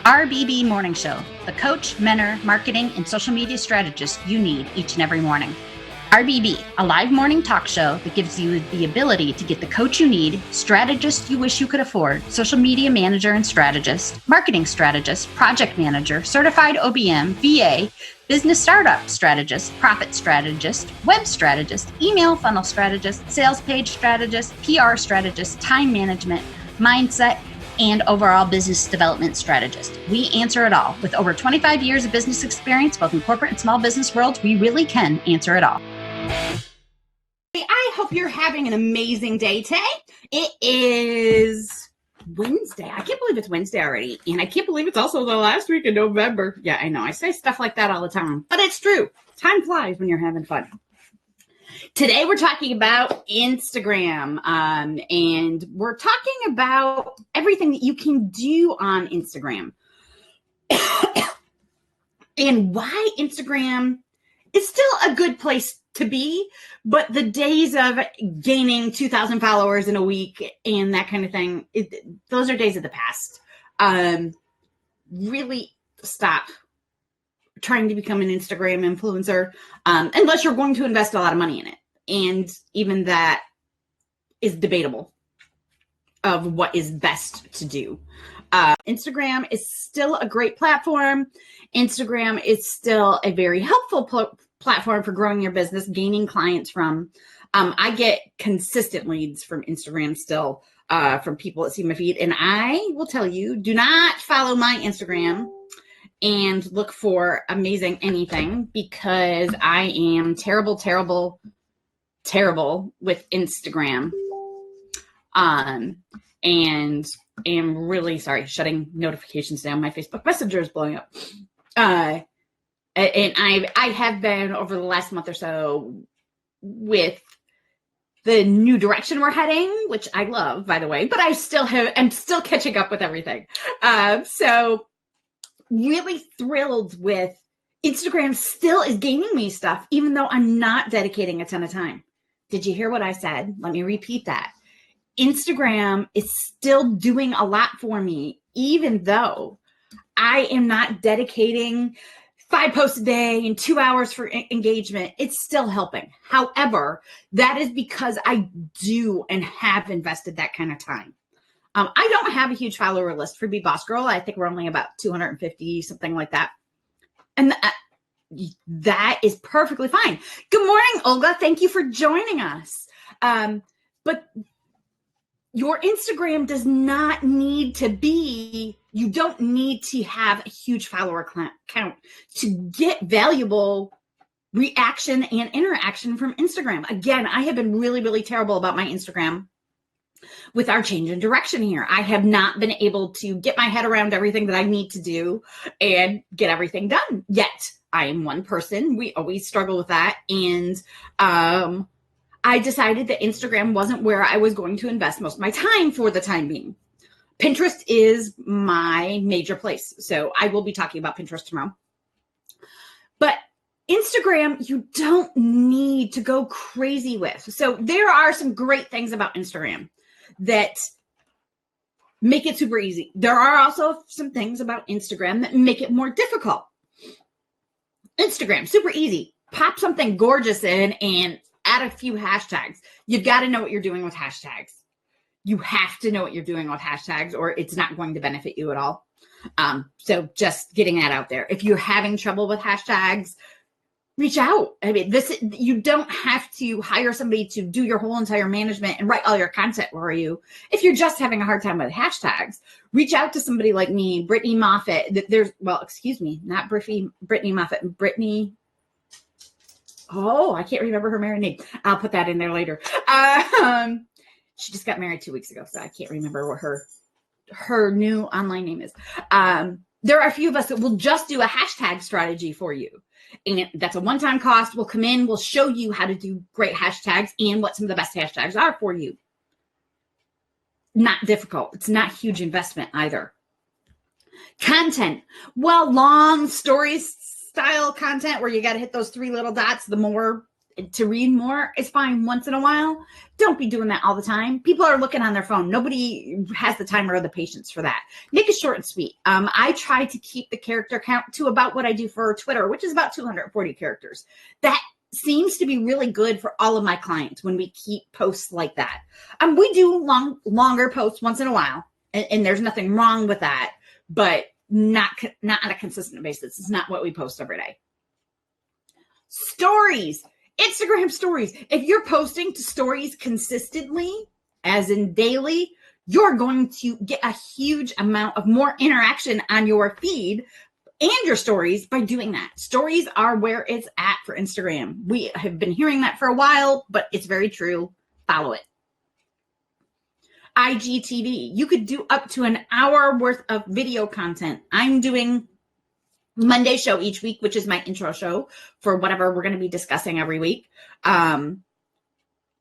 RBB Morning Show, the coach, mentor, marketing, and social media strategist you need each and every morning. RBB, a live morning talk show that gives you the ability to get the coach you need, strategist you wish you could afford, social media manager and strategist, marketing strategist, project manager, certified OBM, VA, business startup strategist, profit strategist, web strategist, email funnel strategist, sales page strategist, PR strategist, time management, mindset, and overall business development strategist. We answer it all. With over 25 years of business experience, both in corporate and small business worlds, we really can answer it all. I hope you're having an amazing day today. It is Wednesday. I can't believe it's Wednesday already. And I can't believe it's also the last week of November. Yeah, I know. I say stuff like that all the time, but it's true. Time flies when you're having fun. Today, we're talking about Instagram, and we're talking about everything that you can do on Instagram and why Instagram is still a good place to be, but the days of gaining 2,000 followers in a week and that kind of thing, those are days of the past. Really stop trying to become an Instagram influencer unless you're going to invest a lot of money in it. And even that is debatable of what is best to do. Instagram is still a great platform. Instagram is still a very helpful platform for growing your business, gaining clients from. I get consistent leads from Instagram still from people that see my feed. And I will tell you, do not follow my Instagram and look for amazing anything, because I am terrible with Instagram. And am really shutting notifications down. My Facebook Messenger is blowing up. And I have been over the last month or so with the new direction we're heading, which I love, by the way, but I'm still catching up with everything. So really thrilled with Instagram still is gaining me stuff, even though I'm not dedicating a ton of time. Did you hear what I said? Let me repeat that. Instagram is still doing a lot for me, even though I am not dedicating 5 posts a day and 2 hours for engagement. It's still helping. However, that is because I do and have invested that kind of time. I don't have a huge follower list for Be Boss Girl. I think we're only about 250, something like that. And that is perfectly fine. Good morning, Olga. Thank you for joining us. But your Instagram does not need to be, you don't need to have a huge follower count to get valuable reaction and interaction from Instagram. Again, I have been really terrible about my Instagram with our change in direction here. I have not been able to get my head around everything that I need to do and get everything done yet. I am one person. We always struggle with that. And I decided that Instagram wasn't where I was going to invest most of my time for the time being. Pinterest is my major place. So I will be talking about Pinterest tomorrow. But Instagram, you don't need to go crazy with. So there are some great things about Instagram that make it super easy. There are also some things about Instagram that make it more difficult. Instagram, super easy. Pop something gorgeous in and add a few hashtags. You've got to know what you're doing with hashtags. You have to know what you're doing with hashtags, or it's not going to benefit you at all. So just getting that out there. If you're having trouble with hashtags, reach out. I mean, you don't have to hire somebody to do your whole entire management and write all your content for you. If you're just having a hard time with hashtags, reach out to somebody like me, Brittany Moffitt. Not Brittany Moffitt, Brittany. Oh, I can't remember her married name. I'll put that in there later. She just got married 2 weeks ago, so I can't remember what her new online name is. There are a few of us that will just do a hashtag strategy for you. And that's a one-time cost. We'll come in, we'll show you how to do great hashtags and what some of the best hashtags are for you. Not difficult. It's not huge investment either. Content. Well, long stories style content where you got to hit those 3 little dots, the more to read more is fine once in a while. Don't be doing that all the time. People are looking on their phone. Nobody has the time or the patience for that. Make it short and sweet. I try to keep the character count to about what I do for Twitter, which is about 240 characters. That seems to be really good for all of my clients when we keep posts like that. We do longer posts once in a while, and there's nothing wrong with that, but not on a consistent basis. It's not what we post every day. Stories, Instagram stories. If you're posting to stories consistently, as in daily, you're going to get a huge amount of more interaction on your feed and your stories by doing that. Stories are where it's at for Instagram. We have been hearing that for a while, but it's very true. Follow it. IGTV, you could do up to an hour worth of video content. I'm doing Monday show each week, which is my intro show for whatever we're going to be discussing every week. And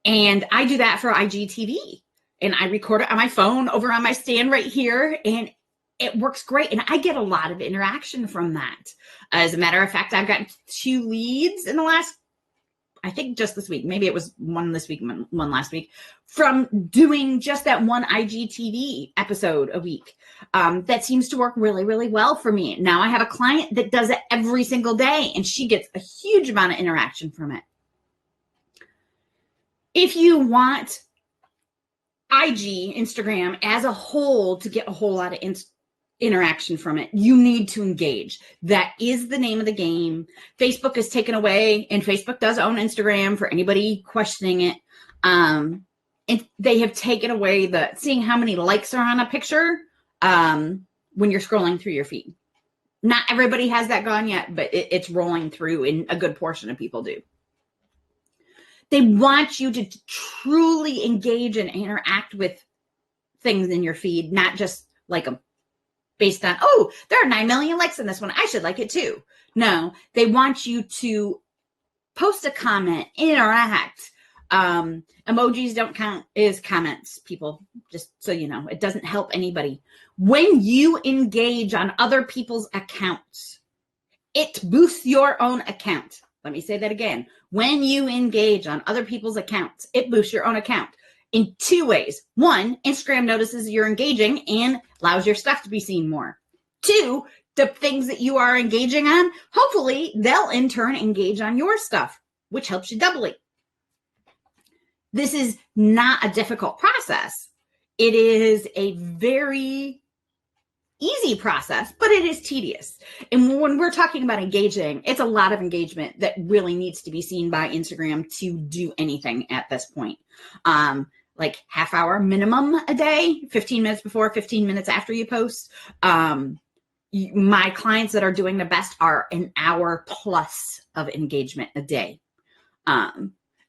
I do that for IGTV, and I record it on my phone over on my stand right here, and it works great. And I get a lot of interaction from that. As a matter of fact, I've gotten 2 leads in the last, I think just this week, maybe it was one this week, one last week, from doing just that one IGTV episode a week. That seems to work really, really well for me. Now I have a client that does it every single day, and she gets a huge amount of interaction from it. If you want IG, Instagram as a whole to get a whole lot of interaction from it, you need to engage. That is the name of the game. Facebook is taken away, and Facebook does own Instagram for anybody questioning it. And they have taken away the seeing how many likes are on a picture when you're scrolling through your feed. Not everybody has that gone yet, but it's rolling through, and a good portion of people do. They want you to truly engage and interact with things in your feed, not just like them based on, oh, there are 9 million likes on this one, I should like it too. No, they want you to post a comment, interact. Emojis don't count as comments, people, just so you know. It doesn't help anybody. When you engage on other people's accounts, it boosts your own account. Let me say that again. When you engage on other people's accounts, it boosts your own account in 2 ways. 1, Instagram notices you're engaging and allows your stuff to be seen more. 2, the things that you are engaging on, hopefully they'll in turn engage on your stuff, which helps you doubly. This is not a difficult process. It is a very easy process, but it is tedious. And when we're talking about engaging, it's a lot of engagement that really needs to be seen by Instagram to do anything at this point. Like half hour minimum a day, 15 minutes before, 15 minutes after you post. My clients that are doing the best are an hour plus of engagement a day.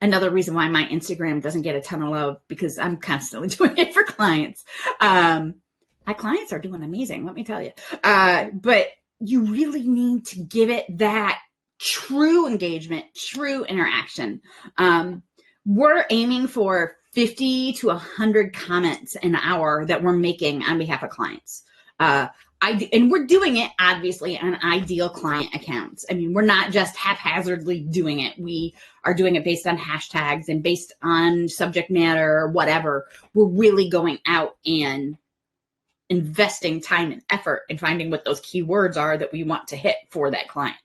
Another reason why my Instagram doesn't get a ton of love, because I'm constantly doing it for clients. My clients are doing amazing, let me tell you. But you really need to give it that true engagement, true interaction. We're aiming for 50 to 100 comments an hour that we're making on behalf of clients. And we're doing it obviously on ideal client accounts. I mean, we're not just haphazardly doing it. We are doing it based on hashtags and based on subject matter or whatever. We're really going out and investing time and effort in finding what those keywords are that we want to hit for that client.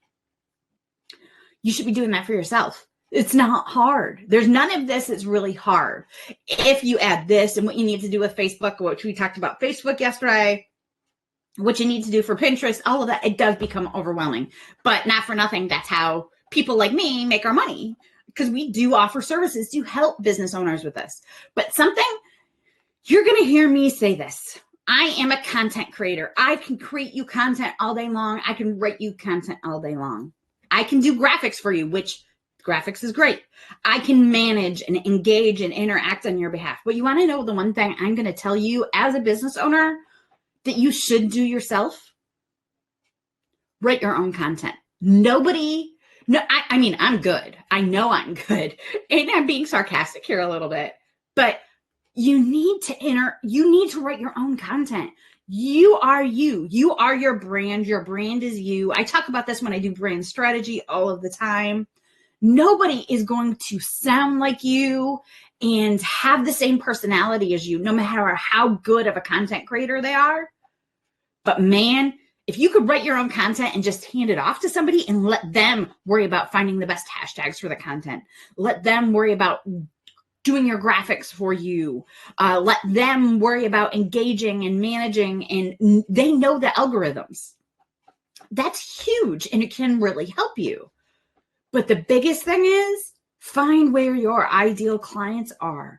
You should be doing that for yourself. It's not hard. There's none of this that's really hard. If you add this and what you need to do with Facebook, which we talked about Facebook yesterday, what you need to do for Pinterest, all of that, it does become overwhelming. But not for nothing, that's how people like me make our money, because we do offer services to help business owners with this. But something, you're going to hear me say this. I am a content creator. I can create you content all day long. I can write you content all day long. I can do graphics for you, which graphics is great. I can manage and engage and interact on your behalf. But you want to know the one thing I'm going to tell you as a business owner that you should do yourself? Write your own content. I mean, I'm good. I know I'm good. And I'm being sarcastic here a little bit, but you need to write your own content. You are you. You are your brand. Your brand is you. I talk about this when I do brand strategy all of the time. Nobody is going to sound like you and have the same personality as you, no matter how good of a content creator they are. But man, if you could write your own content and just hand it off to somebody and let them worry about finding the best hashtags for the content, let them worry about doing your graphics for you, let them worry about engaging and managing, and they know the algorithms. That's huge, and it can really help you. But the biggest thing is find where your ideal clients are.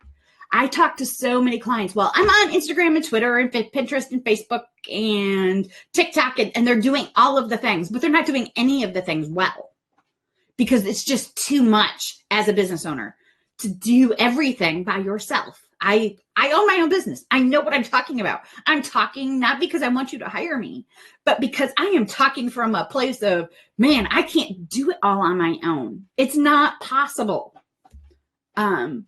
I talk to so many clients. Well, I'm on Instagram and Twitter and Pinterest and Facebook and TikTok, and they're doing all of the things, but they're not doing any of the things well because it's just too much as a business owner to do everything by yourself. I own my own business. I know what I'm talking about. I'm talking not because I want you to hire me, but because I am talking from a place of, man, I can't do it all on my own. It's not possible. Hire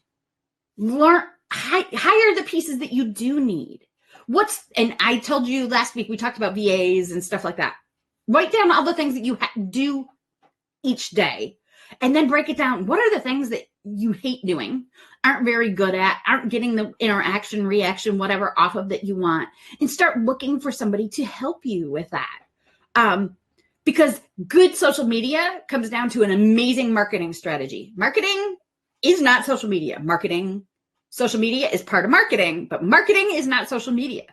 the pieces that you do need. And I told you last week, we talked about VAs and stuff like that. Write down all the things that you do each day, and then break it down. What are the things that you hate doing, aren't very good at, aren't getting the interaction, reaction, whatever off of that you want, and start looking for somebody to help you with that. Because good social media comes down to an amazing marketing strategy. Marketing is not social media. Social media is part of marketing, but marketing is not social media.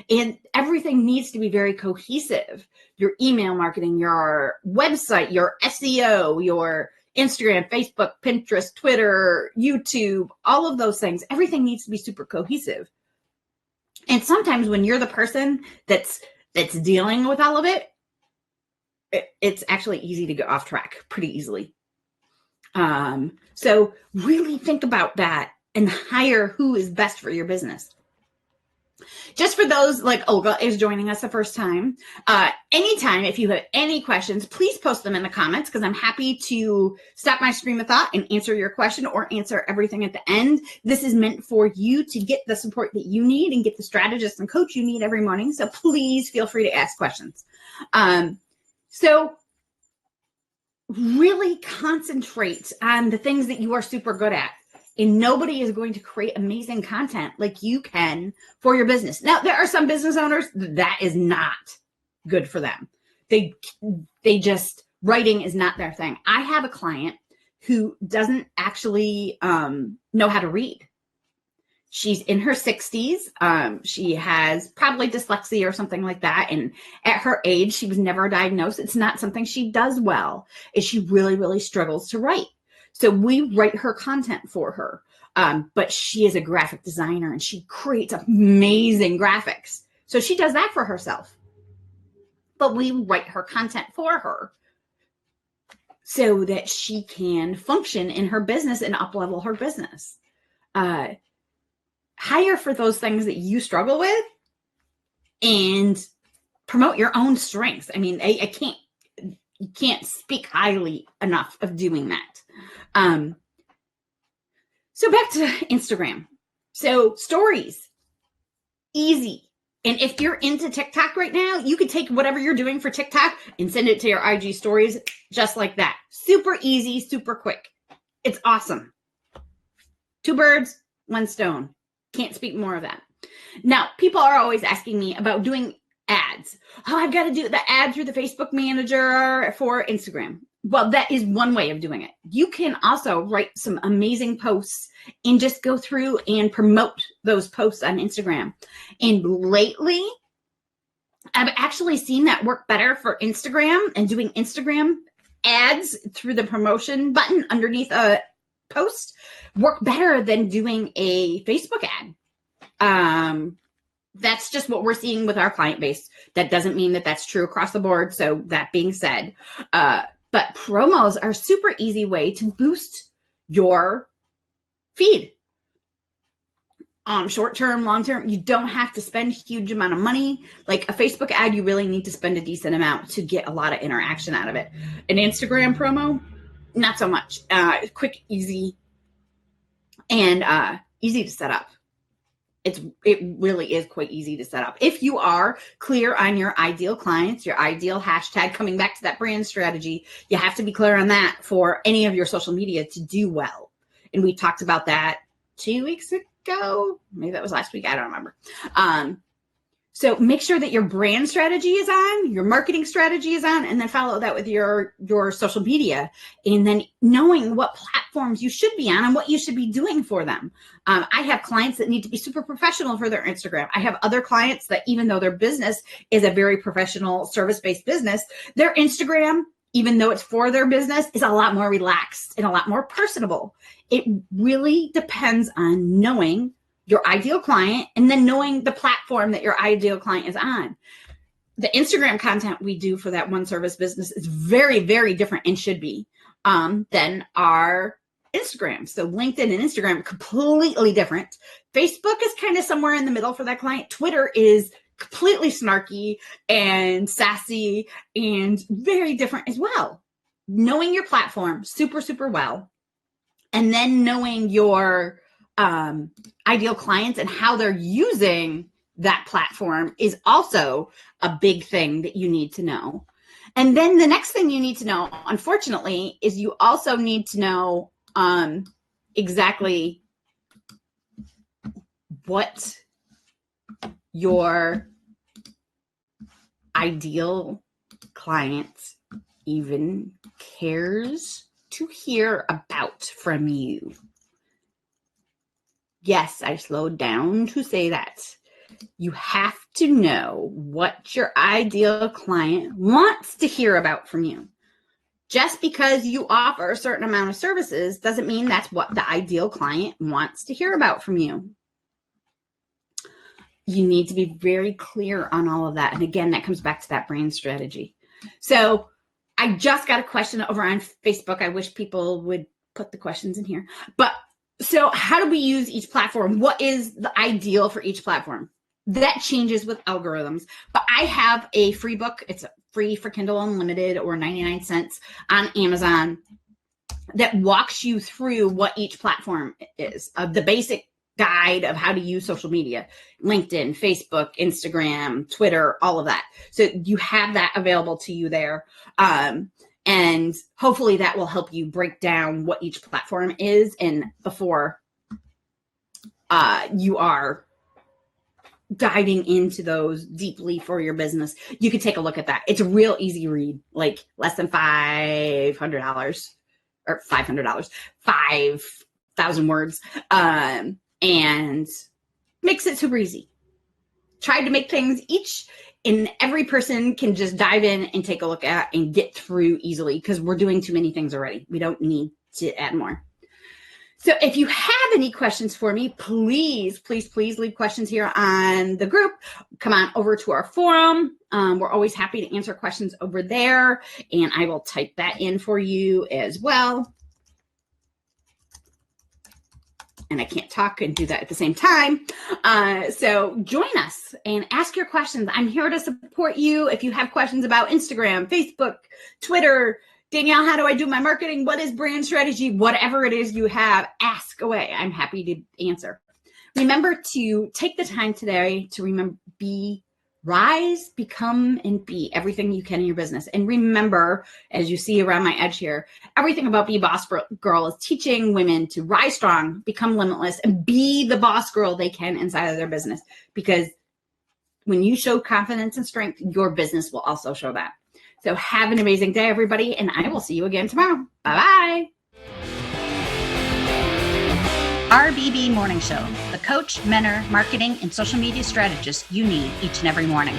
And everything needs to be very cohesive. Your email marketing, your website, your SEO, your Instagram, Facebook, Pinterest, Twitter, YouTube, all of those things. Everything needs to be super cohesive. And sometimes when you're the person that's dealing with all of it, it's actually easy to go off track pretty easily. So really think about that and hire who is best for your business. Just for those like Olga is joining us the first time, anytime, if you have any questions, please post them in the comments because I'm happy to stop my stream of thought and answer your question or answer everything at the end. This is meant for you to get the support that you need and get the strategist and coach you need every morning. So please feel free to ask questions. So really concentrate on the things that you are super good at. And nobody is going to create amazing content like you can for your business. Now, there are some business owners that is not good for them. They just, writing is not their thing. I have a client who doesn't actually know how to read. She's in her 60s. She has probably dyslexia or something like that. And at her age, she was never diagnosed. It's not something she does well. She really, really struggles to write. So we write her content for her, but she is a graphic designer and she creates amazing graphics. So she does that for herself, but we write her content for her so that she can function in her business and up-level her business. Hire for those things that you struggle with and promote your own strengths. I mean, you can't speak highly enough of doing that. So back to Instagram. So stories, easy. And if you're into TikTok right now, you could take whatever you're doing for TikTok and send it to your IG stories just like that. Super easy, super quick. It's awesome. 2 birds, 1 stone. Can't speak more of that. Now, people are always asking me about doing ads. Oh, I've got to do the ad through the Facebook Manager for Instagram. Well, that is one way of doing it. You can also write some amazing posts and just go through and promote those posts on Instagram. And lately, I've actually seen that work better for Instagram and doing Instagram ads through the promotion button underneath a post work better than doing a Facebook ad. That's just what we're seeing with our client base. That doesn't mean that that's true across the board. So that being said, but promos are a super easy way to boost your feed. Short term, long term, you don't have to spend a huge amount of money. Like a Facebook ad, you really need to spend a decent amount to get a lot of interaction out of it. An Instagram promo, not so much. Quick, easy, and easy to set up. it really is quite easy to set up. If you are clear on your ideal clients, your ideal hashtag, coming back to that brand strategy, you have to be clear on that for any of your social media to do well. And we talked about that 2 weeks ago. Maybe that was last week. I don't remember. So make sure that your brand strategy is on, your marketing strategy is on, and then follow that with your social media. And then knowing what platforms you should be on and what you should be doing for them. I have clients that need to be super professional for their Instagram. I have other clients that, even though their business is a very professional service-based business, their Instagram, even though it's for their business, is a lot more relaxed and a lot more personable. It really depends on knowing your ideal client and then knowing the platform that your ideal client is on. The Instagram content we do for that one service business is very, very different, and should be, than our Instagram. So LinkedIn and Instagram are completely different. Facebook is kind of somewhere in the middle for that client. Twitter is completely snarky and sassy and very different as well. Knowing your platform super, super well, and then knowing your ideal clients and how they're using that platform is also a big thing that you need to know. And then the next thing you need to know, unfortunately, is you also need to know exactly what your ideal client even cares to hear about from you. Yes, I slowed down to say that. You have to know what your ideal client wants to hear about from you. Just because you offer a certain amount of services doesn't mean that's what the ideal client wants to hear about from you. You need to be very clear on all of that. And again, that comes back to that brand strategy. So I just got a question over on Facebook. I wish people would put the questions in here. But so how do we use each platform? What is the ideal for each platform? That changes with algorithms. But I have a free book. It's free for Kindle Unlimited, or 99 cents on Amazon, that walks you through what each platform is. The basic guide of how to use social media: LinkedIn, Facebook, Instagram, Twitter, all of that. So you have that available to you there. And hopefully that will help you break down what each platform is, and before you are diving into those deeply for your business, you could take a look at that. It's a real easy read, like less than $500 or $500, 5,000 words, and makes it super easy. Tried to make things and every person can just dive in and take a look at and get through easily, because we're doing too many things already. We don't need to add more. So if you have any questions for me, please, please, please leave questions here on the group. Come on over to our forum. We're always happy to answer questions over there, and I will type that in for you as well. And I can't talk and do that at the same time. So join us and ask your questions. I'm here to support you. If you have questions about Instagram, Facebook, Twitter, Danielle, how do I do my marketing? What is brand strategy? Whatever it is you have, ask away. I'm happy to answer. Remember to take the time today to rise, become, and be everything you can in your business. And remember, as you see around my edge here, everything about Be Boss Girl is teaching women to rise strong, become limitless, and be the boss girl they can inside of their business. Because when you show confidence and strength, your business will also show that. So have an amazing day, everybody, and I will see you again tomorrow. Bye-bye. RBB Morning Show, the coach, mentor, marketing, and social media strategist you need each and every morning.